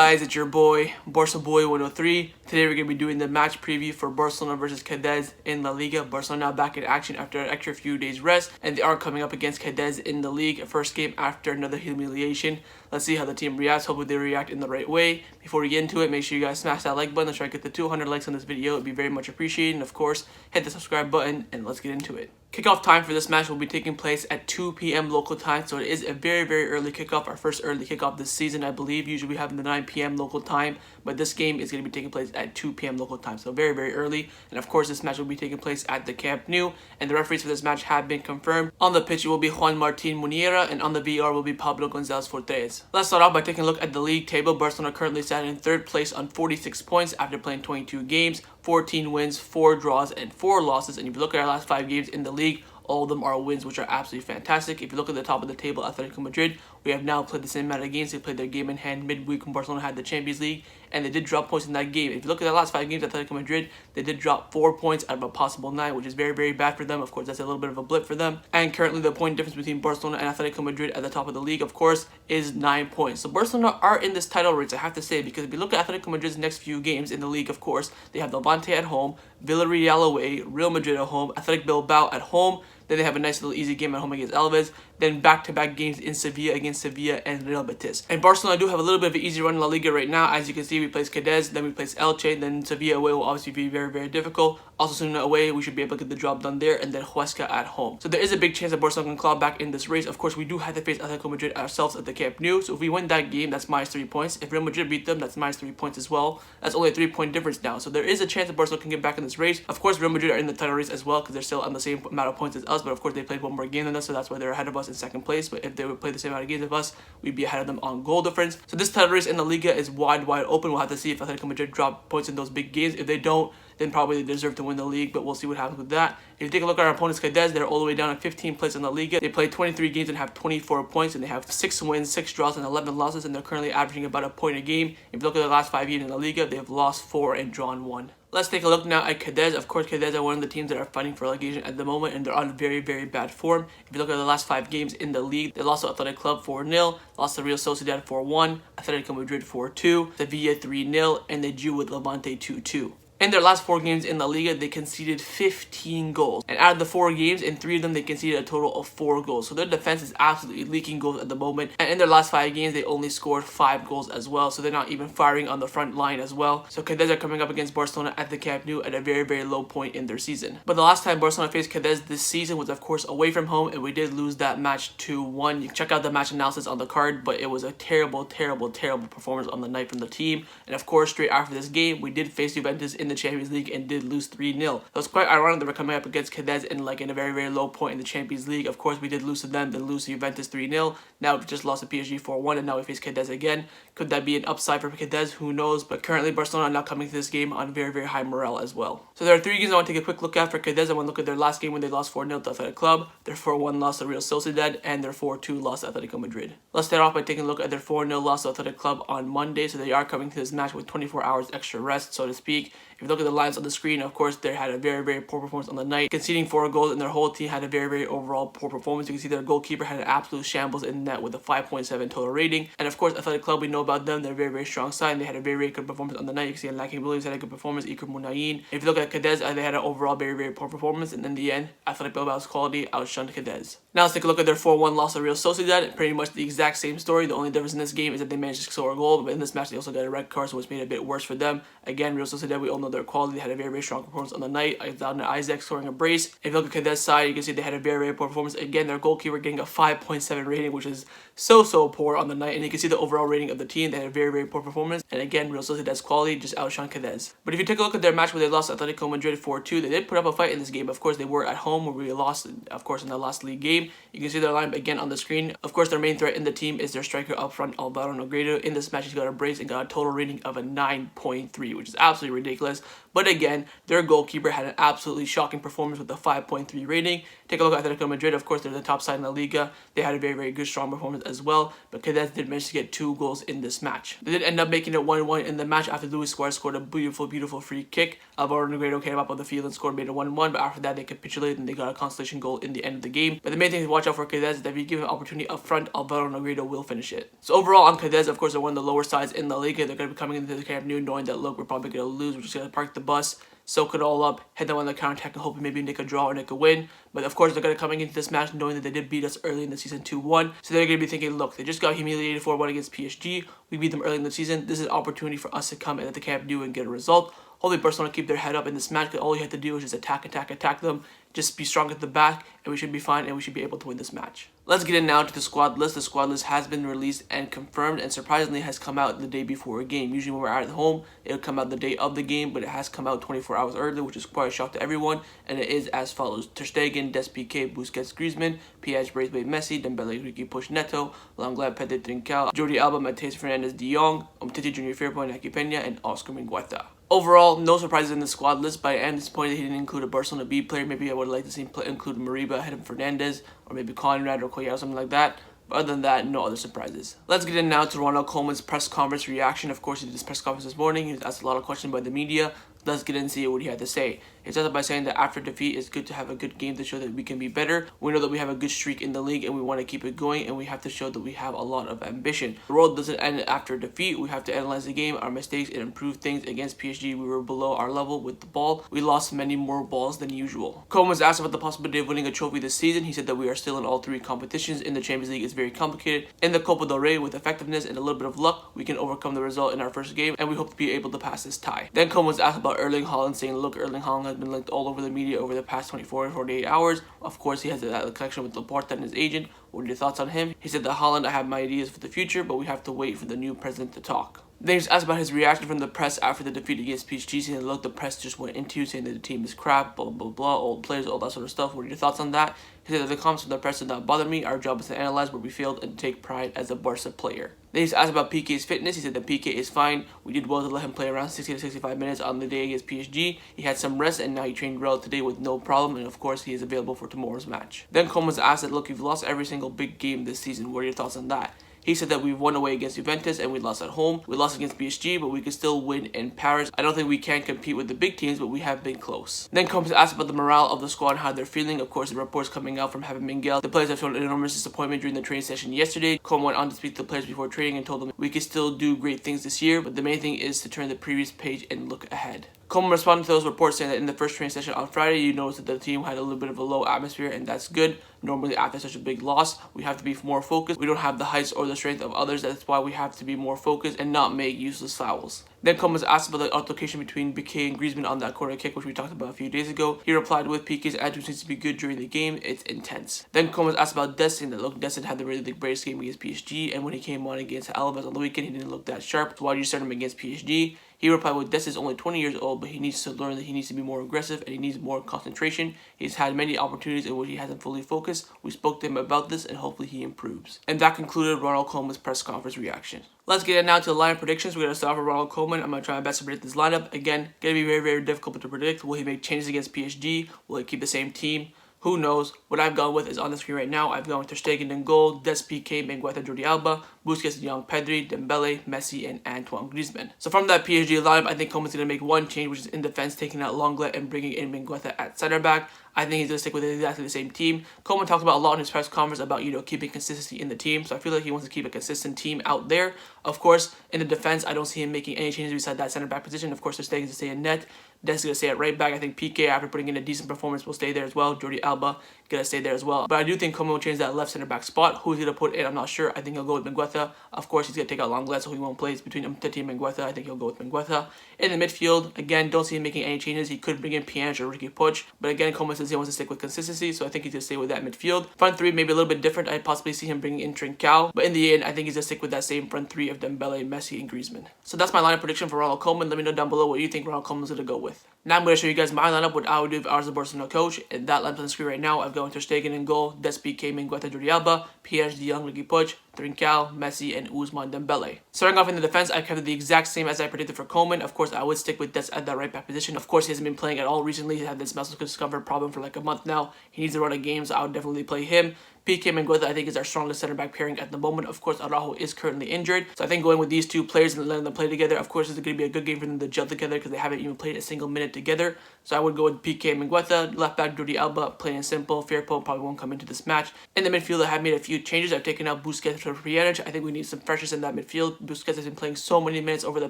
guys, it's your boy, Barca Boy 103. Today we're going to be doing the match preview for Barcelona versus Cadiz in La Liga. Barcelona now back in action after an extra few days rest, and they are coming up against Cadiz in the league. First game after another humiliation. Let's see how the team reacts. Hopefully they react in the right way. Before we get into it, make sure you guys smash that like button. Let's try to get the 200 likes on this video. It would be very much appreciated. And of course, hit the subscribe button and let's get into it. Kickoff time for this match will be taking place at 2 p.m. local time, so it is a very early kickoff, our first early kickoff this season, I believe. Usually we have the 9 p.m. local time, but this game is going to be taking place at 2 p.m. local time, so very early. And of course, this match will be taking place at the Camp Nou, and the referees for this match have been confirmed. On the pitch, it will be Juan Martin Muniera, and on the VR will be Pablo Gonzalez Fortes. Let's start off by taking a look at the league table. Barcelona currently sat in third place on 46 points after playing 22 games, 14 wins, 4 draws, and 4 losses. And if you look at our last 5 games in the league, all of them are wins, which are absolutely fantastic. If you look at the top of the table, Atletico Madrid, we have now played the same amount of games. They played their game in hand midweek when Barcelona had the Champions League, and they did drop points in that game. If you look at the last 5 games, Atletico Madrid, they did drop 4 points out of a possible 9, which is very bad for them. Of course, that's a little bit of a blip for them. And currently, the point difference between Barcelona and Atletico Madrid at the top of the league, of course, is 9 points. So Barcelona are in this title race, I have to say, because if you look at Atletico Madrid's next few games in the league, of course, they have Levante at home, Villarreal away, Real Madrid at home, Athletic Bilbao at home. Then they have a nice little easy game at home against Alaves. Then back-to-back games in Sevilla against Sevilla and Real Betis. And Barcelona do have a little bit of an easy run in La Liga right now. As you can see, we place Cadiz, then we place Elche, then Sevilla away will obviously be very difficult. Also, Osasuna away, we should be able to get the job done there, and then Huesca at home. So there is a big chance that Barcelona can claw back in this race. Of course, we do have to face Atletico Madrid ourselves at the Camp Nou. So if we win that game, that's minus 3 points. If Real Madrid beat them, that's minus 3 points as well. That's only a 3-point difference now. So there is a chance that Barcelona can get back in this race. Of course, Real Madrid are in the title race as well because they're still on the same amount of points as us. But of course, they played one more game than us, so that's why they're ahead of us in second place. But if they would play the same amount of games as us, we'd be ahead of them on goal difference. So this title race in the Liga is wide open. We'll have to see if Atletico Madrid drop points in those big games. If they don't, then probably they deserve to win the league, but we'll see what happens with that. If you take a look at our opponents, Cadiz, they're all the way down at 15th place in the Liga. They played 23 games and have 24 points, and they have 6 wins, 6 draws, and 11 losses, and they're currently averaging about a point a game. If you look at the last 5 games in the Liga, they've lost 4 and drawn 1. Let's take a look now at Cadiz. Of course, Cadiz are one of the teams that are fighting for relegation at the moment, and they're on very bad form. If you look at the last 5 games in the league, they lost to Athletic Club 4-0, lost to Real Sociedad 4-1, Atletico Madrid 4-2, Sevilla 3-0, and they drew with Levante 2-2. In their last 4 games in La Liga, they conceded 15 goals. And out of the 4 games, in 3 of them, they conceded a total of 4 goals. So their defense is absolutely leaking goals at the moment. And in their last 5 games, they only scored 5 goals as well. So they're not even firing on the front line as well. So Cadiz are coming up against Barcelona at the Camp Nou at a very low point in their season. But the last time Barcelona faced Cadiz this season was, of course, away from home. And we did lose that match 2-1. You can check out the match analysis on the card. But it was a terrible performance on the night from the team. And of course, straight after this game, we did face Juventus in the Champions League and did lose 3-0. It was quite ironic that we're coming up against Cadiz in a very low point in the Champions League. Of course, we did lose to them, then lose to Juventus 3-0. Now we've just lost to PSG 4-1, and now we face Cadiz again. Could that be an upside for Cadiz? Who knows? But currently, Barcelona are not coming to this game on very high morale as well. So there are 3 games I want to take a quick look at for Cadiz. I want to look at their last game when they lost 4-0 to Athletic Club, their 4-1 loss to Real Sociedad, and their 4-2 loss to Atletico Madrid. Let's start off by taking a look at their 4-0 loss to Athletic Club on Monday. So they are coming to this match with 24 hours extra rest, so to speak. If you look at the lines on the screen, of course, they had a very poor performance on the night, conceding 4 goals, and their whole team had a very overall poor performance. You can see their goalkeeper had an absolute shambles in net with a 5.7 total rating. And of course, Athletic Club, we know about them. They're a very strong side, and they had a very good performance on the night. You can see Lacking Williams had a good performance, Iker Munayin. If you look at Cadiz, they had an overall very poor performance, and in the end, Athletic Bilbao's quality outshined Cadiz. Now let's take a look at their 4-1 loss to Real Sociedad. Pretty much the exact same story. The only difference in this game is that they managed to score a goal, but in this match, they also got a red card, so which made it a bit worse for them. Again, Real Sociedad, we all know their quality. They had a very strong performance on the night. Alexander Isaac scoring a brace. If you look at Cadiz's side, you can see they had a very poor performance. Again, their goalkeeper getting a 5.7 rating, which is so poor on the night. And you can see the overall rating of the team. They had a very poor performance. And again, Real Sociedad's quality just outshone Cadiz. But if you take a look at their match where they lost Atletico Madrid 4-2, they did put up a fight in this game. Of course, they were at home where we lost, of course, in the last league game. You can see their lineup again on the screen. Of course, their main threat in the team is their striker up front, Alvaro Negredo. In this match, he's got a brace and got a total rating of a 9.3, which is absolutely ridiculous. But again, their goalkeeper had an absolutely shocking performance with a 5.3 rating. Take a look at Atletico Madrid. Of course, they're the top side in the Liga. They had a very good, strong performance as well. But Cadiz did manage to get 2 goals in this match. They did end up making it 1-1 in the match after Luis Suarez scored a beautiful free kick. Alvaro Negredo came up on the field and scored, made it 1-1. But after that, they capitulated and they got a consolation goal in the end of the game. But the main main thing to watch out for Cadiz is that if you give him opportunity up front, Alvaro Negredo will finish it. So overall on Cadiz, of course, they're one of the lower sides in La Liga. They're going to be coming into the Camp Nou knowing that, look, we're probably going to lose. We're just going to park the bus, soak it all up, head them on the counter-attack and hopefully maybe nick a draw or nick a win. But of course, they're going to coming into this match knowing that they did beat us early in the season 2-1. So they're going to be thinking, look, they just got humiliated 4-1 against PSG. We beat them early in the season. This is an opportunity for us to come in at the Camp Nou and get a result. Hopefully Barcelona keep their head up in this match, because all you have to do is just attack them. Just be strong at the back, and we should be fine, and we should be able to win this match. Let's get in now to the squad list. The squad list has been released and confirmed, and surprisingly has come out the day before a game. Usually when we're at home, it'll come out the day of the game, but it has come out 24 hours early, which is quite a shock to everyone, and it is as follows. Ter Stegen, Dest, Piqué, Busquets, Griezmann, Piège, Braithwaite, Messi, Dembele, Ricky, Push, Neto, Lenglet, Pedri, Trincao, Jordi Alba, Mateus Fernandes, De Jong, Umtiti, Junior Firpo, Naki Peña, and Oscar Mingueza. Overall, no surprises in the squad list, but I am disappointed he didn't include a Barcelona B player. Maybe I would like to see him include Mariba ahead of Fernandes, or maybe Conrad or Koya or something like that. But other than that, no other surprises. Let's get in now to Ronald Koeman's press conference reaction. Of course, he did his press conference this morning. He was asked a lot of questions by the media. Let's get in and see what he had to say. He started by saying that after defeat, it's good to have a good game to show that we can be better. We know that we have a good streak in the league and we want to keep it going, and we have to show that we have a lot of ambition. The road doesn't end after defeat. We have to analyze the game, our mistakes, and improve things. Against PSG, we were below our level with the ball. We lost many more balls than usual. Koeman was asked about the possibility of winning a trophy this season. He said that we are still in all three competitions. In the Champions League, it's very complicated. In the Copa del Rey, with effectiveness and a little bit of luck, we can overcome the result in our first game, and we hope to be able to pass this tie. Then Koeman was asked about Erling Haaland, saying, look, Erling Haaland has been linked all over the media over the past 24 and 48 hours. Of course, he has a connection with Laporta and his agent. What are your thoughts on him? He said that Haaland, I have my ideas for the future, but we have to wait for the new president to talk. Then he was asked about his reaction from the press after the defeat against PSG, saying, look, the press just went into saying that the team is crap, blah, blah, blah, old players, all that sort of stuff. What are your thoughts on that? He said that the comments from the press did not bother me. Our job is to analyze where we failed and take pride as a Barca player. Then he's asked about Piqué's fitness. He said that Piqué is fine. We did well to let him play around 60 to 65 minutes on the day against PSG. He had some rest, and now he trained well today with no problem, and of course he is available for tomorrow's match. Then Koeman was asked that, look, you've lost every single big game this season. What are your thoughts on that? He said that we've won away against Juventus and we lost at home. We lost against PSG, but we can still win in Paris. I don't think we can compete with the big teams, but we have been close. Then Koeman asked about the morale of the squad and how they're feeling. Of course, the reports coming out from Javi Miguel. The players have shown enormous disappointment during the training session yesterday. Koeman went on to speak to the players before training and told them we can still do great things this year, but the main thing is to turn the previous page and look ahead. Koeman responded to those reports saying that in the first training session on Friday, you noticed that the team had a little bit of a low atmosphere, and that's good. Normally after such a big loss, we have to be more focused. We don't have the heights or the strength of others. That's why we have to be more focused and not make useless fouls. Then Koeman was asked about the altercation between Piqué and Griezmann on that corner kick, which we talked about a few days ago. He replied with, Piqué's attitude seems to be good during the game. It's intense. Then Koeman was asked about Dest, saying that, look, Dest had the really greatest game against PSG, and when he came on against Alaves on the weekend, he didn't look that sharp. So why did you start him against PSG? He replied with, Dest is only 20 years old, but he needs to learn that he needs to be more aggressive and he needs more concentration. He's had many opportunities in which he hasn't fully focused. We spoke to him about this and hopefully he improves. And that concluded Ronald Koeman's press conference reaction. Let's get now to the lineup predictions. We're going to start with Ronald Koeman. I'm going to try my best to predict this lineup. Again, going to be very, very difficult to predict. Will he make changes against PSG? Will he keep the same team? Who knows? What I've gone with is on the screen right now. I've gone with Ter Stegen in goal, Dest, Piqué, Mingueza, Jordi Alba, Busquets, De Jong, Pedri, Dembele, Messi, and Antoine Griezmann. So from that PSG lineup, I think Koeman's going to make one change, which is in defense, taking out Lenglet and bringing in Mingueza at center back. I think he's going to stick with exactly the same team. Koeman talked about a lot in his press conference about, keeping consistency in the team. So I feel like he wants to keep a consistent team out there. Of course, in the defense, I don't see him making any changes beside that center back position. Of course, Ter Stegen's to stay in net. Dest is going to stay at right back. I think Piqué, after putting in a decent performance, will stay there as well. Jordi Alba going to stay there as well. But I do think Koeman will change that left center back spot. Who he's going to put in, I'm not sure. I think he'll go with Mingueza. Of course, he's going to take out Lenglet, so he won't play. It's between Umtiti and Mingueza. I think he'll go with Mingueza. In the midfield, again, don't see him making any changes. He could bring in Piège or Ricky Puig. But again, Koeman says he wants to stick with consistency, so I think he's going to stay with that midfield. Front three, maybe a little bit different. I'd possibly see him bringing in Trincao. But in the end, I think he's going to stick with that same front three of Dembele, Messi, and Griezmann. So that's my lineup prediction for Ronald Koeman. Let me know down below what you think Ronald Koeman's going to go with. Now I'm going to show you guys my lineup, what I would do if I was the Barcelona coach. And that lineup on the screen right now, I've gone Ter Stegen in goal, Dest, Piqué, Mingueza, Jordi Alba, Piège, De Jong, Ricky Puig, Trincao, Messi, and Ousmane Dembele. Starting off in the defense, I kept it the exact same as I predicted for Koeman. Of course, I would stick with Dest at that right back position. Of course, he hasn't been playing at all recently. He's had this muscle discovered problem for like a month now. He needs to run a game, so I would definitely play him. PK Mengueza, I think, is our strongest center back pairing at the moment. Of course, Araujo is currently injured. So I think going with these two players and letting them play together, of course, is going to be a good game for them to gel together because they haven't even played a single minute together. So I would go with PK Mengueza. Left back, Jordi Alba, plain and simple. Firpo probably won't come into this match. In the midfield, I have made a few changes. I've taken out Busquets for Pjanic. I think we need some freshness in that midfield. Busquets has been playing so many minutes over the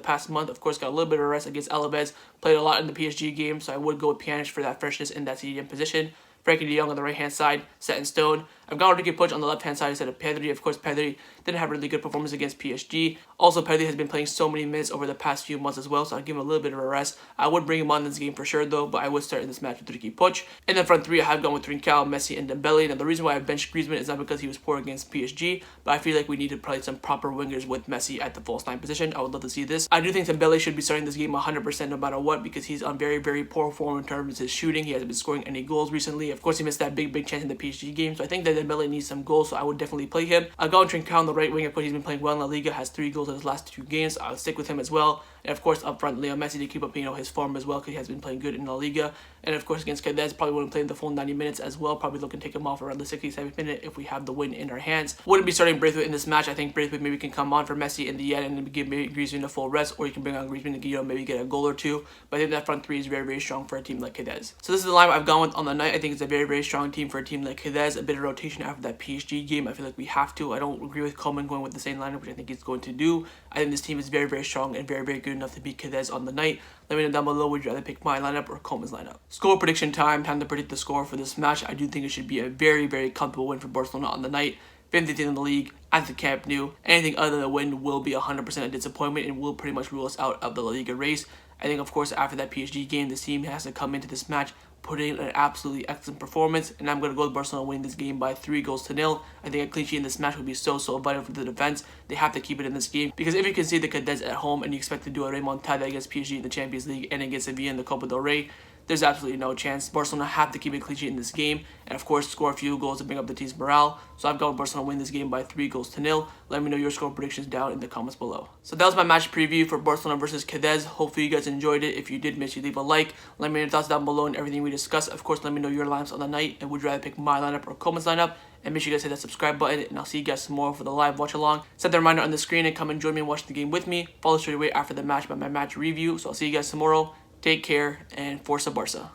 past month. Of course, got a little bit of rest against Alaves. Played a lot in the PSG game, so I would go with Pjanic for that freshness in that CDM position. Frankie de Jong on the right-hand side, set in stone. I've got Ricky Puig on the left-hand side instead of Pedri. Of course, Pedri didn't have a really good performance against PSG. Also, Pedri has been playing so many minutes over the past few months as well, so I'll give him a little bit of a rest. I would bring him on this game for sure, though, but I would start in this match with Ricky Puig. In the front three, I have gone with Trincao, Messi, and Dembele. Now, the reason why I benched Griezmann is not because he was poor against PSG, but I feel like we need to play some proper wingers with Messi at the false nine position. I would love to see this. I do think Dembele should be starting this game 100% no matter what, because he's on very, very poor form in terms of his shooting. He hasn't been scoring any goals recently. Of course, he missed that big chance in the PSG game, so I think that Dembele needs some goals, so I would definitely play him. I'll go with Trincao on the right wing. Of course, he's been playing well in La Liga, has 3 goals in his last 2 games. I'll stick with him as well. And of course, up front, Leo Messi to keep up, his form as well, because he has been playing good in La Liga. And of course, against Cadiz, probably wouldn't play him the full 90 minutes as well. Probably looking to take him off around the 67th minute if we have the win in our hands. Wouldn't be starting Braithwaite in this match. I think Braithwaite maybe can come on for Messi in the end and give maybe Griezmann a full rest, or you can bring on Griezmann to maybe get a goal or 2. But I think that front 3 is very, very strong for a team like Cadiz. So this is the line I've gone with on the night. I think it's a very, very strong team for a team like Cadiz. A bit of rotation after that PSG game. I feel like we have to. I don't agree with Koeman going with the same lineup, which I think he's going to do. I think this team is very, very strong and very, very good enough to beat Cadiz on the night. Let me know down below, would you rather pick my lineup or Koeman's lineup? Score prediction time. Time to predict the score for this match. I do think it should be a very, very comfortable win for Barcelona on the night. 50th in the league at the Camp Nou. Anything other than a win will be 100% a disappointment and will pretty much rule us out of the La Liga race. I think, of course, after that PSG game, this team has to come into this match putting in an absolutely excellent performance, and I'm going to go with Barcelona winning this game by 3-0. I think a clean sheet in this match would be so vital for the defense. They have to keep it in this game, because if you can see the Cadiz at home and you expect to do a remontada against PSG in the Champions League and against Sevilla in the Copa del Rey, there's absolutely no chance. Barcelona have to keep it clean sheet in this game, and of course score a few goals to bring up the team's morale. So I've got Barcelona win this game by 3-0. Let me know your score predictions down in the comments below. So that was my match preview for Barcelona versus Cadiz. Hopefully you guys enjoyed it. If you did, make sure you leave a like. Let me know your thoughts down below and everything we discussed. Of course, let me know your lineups on the night, and would you rather pick my lineup or Koeman's lineup? And make sure you guys hit that subscribe button, and I'll see you guys tomorrow for the live watch along. Set the reminder on the screen and come and join me and watch the game with me. Follow straight away after the match by my match review. So I'll see you guys tomorrow. Take care and Forza Barca.